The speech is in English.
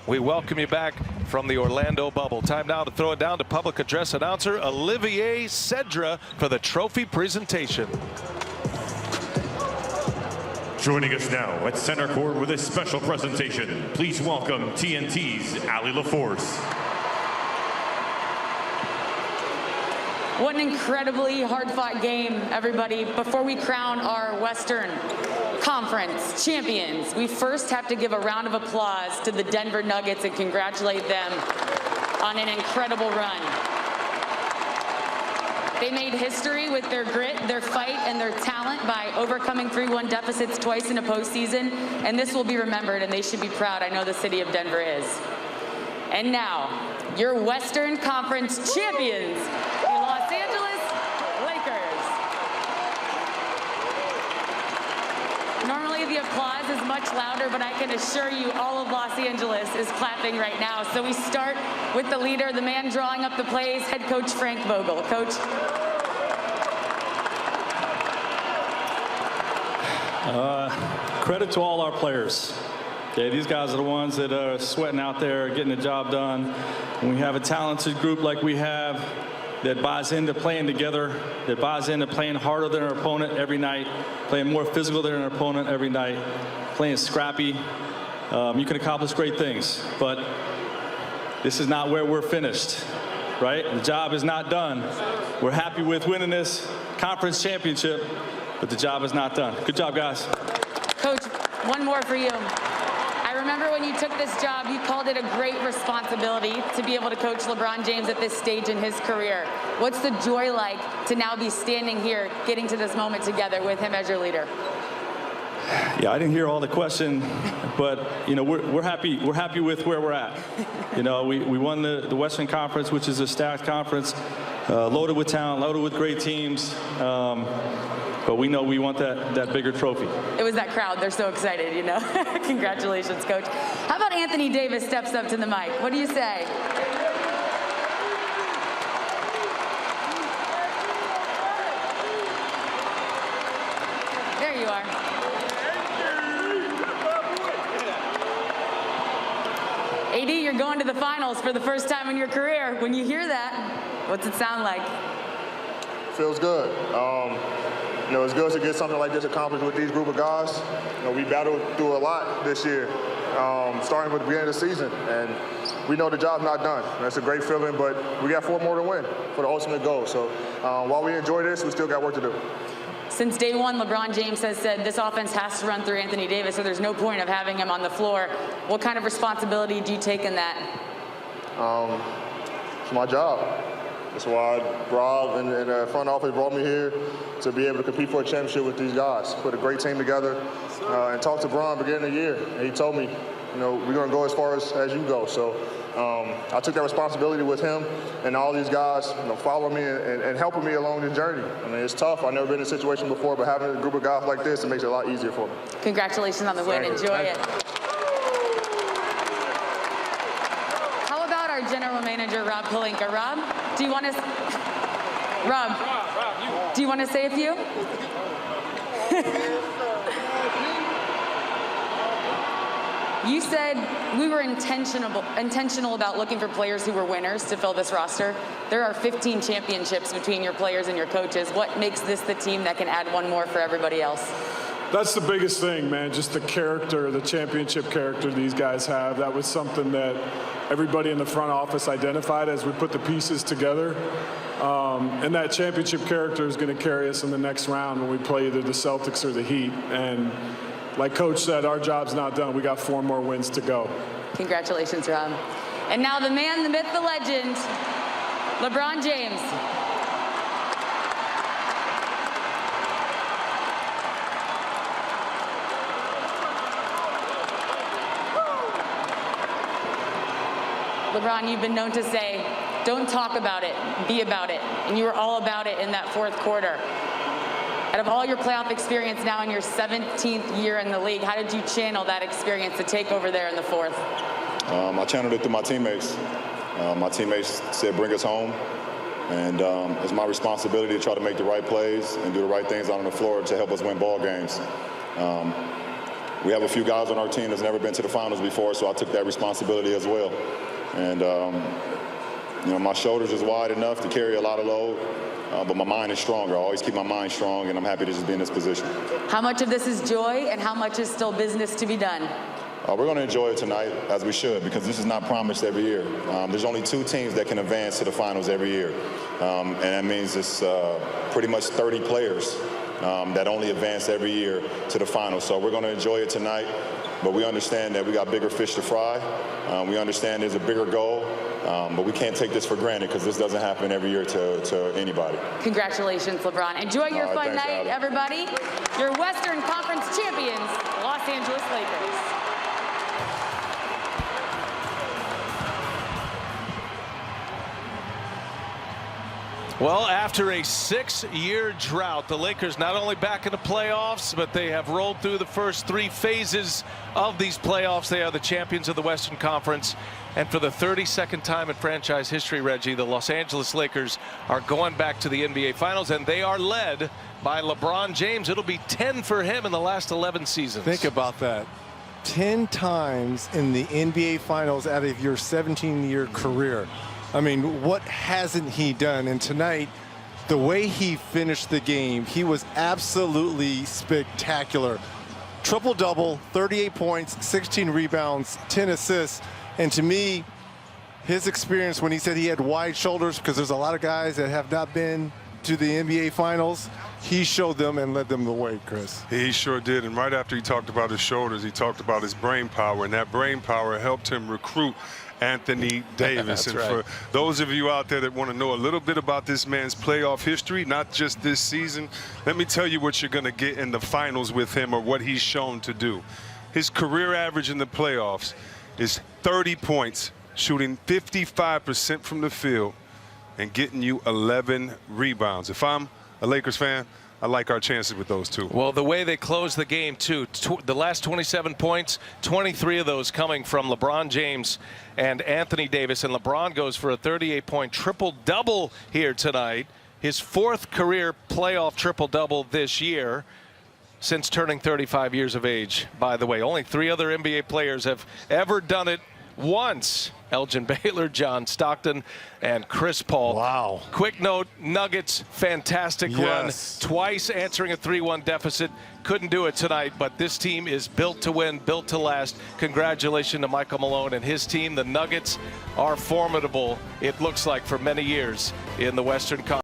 We welcome you back from the Orlando bubble. Time now to throw it down to public address announcer Olivier Cedra for the trophy presentation. Joining us now at center court with a special presentation, please welcome TNT's Ali LaForce. What an incredibly hard-fought game, everybody. Before we crown our Western Conference champions, we first have to give a round of applause to the Denver Nuggets and congratulate them on an incredible run. They made history with their grit, their fight, and their talent by overcoming 3-1 deficits twice in a postseason, and this will be remembered, and they should be proud. I know the city of Denver is. And now, your Western Conference champions, the Los Angeles Lakers. Normally the applause is much louder, but I can assure you all of Los Angeles is clapping right now. So we start with the leader, the man drawing up the plays, head coach Frank Vogel. Coach. Credit to all our players. Okay, these guys are the ones that are sweating out there, getting the job done. When we have a talented group like we have that buys into playing together, that buys into playing harder than our opponent every night, playing more physical than our opponent every night, playing scrappy, you can accomplish great things. But this is not where we're finished, right? The job is not done. We're happy with winning this conference championship, but the job is not done. Good job, guys. Coach, one more for you. I remember when you took this job, you called it a great responsibility to be able to coach LeBron James at this stage in his career. What's the joy like to now be standing here, getting to this moment together with him as your leader? Yeah, I didn't hear all the question, but you know we're happy with where we're at. You know, we won the Western Conference, which is a stacked conference, loaded with talent, loaded with great teams. But we know we want that bigger trophy. It was that crowd. They're so excited, you know. Congratulations, Coach. How about Anthony Davis steps up to the mic? What do you say? There you are. AD, you're going to the finals for the first time in your career. When you hear that, what's it sound like? Feels good. You know, it's good to get something like this accomplished with these group of guys. You know, we battled through a lot this year, starting with the beginning of the season, and we know the job's not done. That's a great feeling, but we got 4 more to win for the ultimate goal. So while we enjoy this, we still got work to do. Since day one, LeBron James has said this offense has to run through Anthony Davis, so there's no point of having him on the floor. What kind of responsibility do you take in that? It's my job. That's why Rob and the front office brought me here to be able to compete for a championship with these guys, put a great team together, and talk to Bron beginning of the year. And he told me, you know, we're going to go as far as you go. So I took that responsibility with him and all these guys, you know, following me and helping me along the journey. I mean, it's tough. I've never been in a situation before, but having a group of guys like this, it makes it a lot easier for me. Congratulations on the win. Enjoy it. How about our general manager, Rob Pelinka? Rob, do you want to? Rob, do you want to say a few? You said we were intentional about looking for players who were winners to fill this roster. There are 15 championships between your players and your coaches. What makes this the team that can add one more for everybody else? That's the biggest thing, man, just the character, the championship character these guys have. That was something that everybody in the front office identified as we put the pieces together. And that championship character is going to carry us in the next round when we play either the Celtics or the Heat. And like Coach said, our job's not done. We got 4 more wins to go. Congratulations, Rob. And now the man, the myth, the legend, LeBron James. LeBron, you've been known to say, don't talk about it, be about it. And you were all about it in that 4th quarter. Out of all your playoff experience now in your 17th year in the league, how did you channel that experience to take over there in the 4th? I channeled it through my teammates. My teammates said, bring us home. And it's my responsibility to try to make the right plays and do the right things out on the floor to help us win ball games. we have a few guys on our team that's never been to the finals before, so I took that responsibility as well. And, my shoulders is wide enough to carry a lot of load, but my mind is stronger. I always keep my mind strong, and I'm happy to just be in this position. How much of this is joy and how much is still business to be done? We're going to enjoy it tonight, as we should, because this is not promised every year. There's only 2 teams that can advance to the finals every year, and that means it's pretty much 30 players that only advance every year to the finals. So we're going to enjoy it tonight, but we understand that we got bigger fish to fry. We understand there's a bigger goal, but we can't take this for granted because this doesn't happen every year to anybody. Congratulations, LeBron. Enjoy your fun thanks, night, Alex. everybody. Your Western Conference champions, Los Angeles Lakers. Well, after a 6-year drought, the Lakers not only back in the playoffs, but they have rolled through the first 3 phases of these playoffs. They are the champions of the Western Conference. And for the 32nd time in franchise history, Reggie, the Los Angeles Lakers are going back to the NBA Finals, and they are led by LeBron James. It'll be 10 for him in the last 11 seasons. Think about that. 10 times in the NBA Finals out of your 17-year career. I mean, what hasn't he done? And tonight, the way he finished the game, he was absolutely spectacular. Triple-double, 38 points, 16 rebounds, 10 assists. And to me, his experience when he said he had wide shoulders, because there's a lot of guys that have not been to the NBA Finals, he showed them and led them the way, Chris. He sure did. And right after he talked about his shoulders, he talked about his brain power. And that brain power helped him recruit Anthony Davis. And right. For those of you out there that want to know a little bit about this man's playoff history, not just this season, let me tell you what you're going to get in the finals with him, or what he's shown to do. His career average in the playoffs is 30 points, shooting 55% from the field, and getting you 11 rebounds. If I'm a Lakers fan, I like our chances with those 2. Well, the way they closed the game, too, the last 27 points, 23 of those coming from LeBron James and Anthony Davis. And LeBron goes for a 38-point triple-double here tonight, his 4th career playoff triple-double this year since turning 35 years of age, by the way. Only 3 other NBA players have ever done it once. Elgin Baylor, John Stockton, and Chris Paul. Wow. Quick note, Nuggets, fantastic run. Twice answering a 3-1 deficit. Couldn't do it tonight, but this team is built to win, built to last. Congratulations to Michael Malone and his team. The Nuggets are formidable, it looks like, for many years in the Western Conference.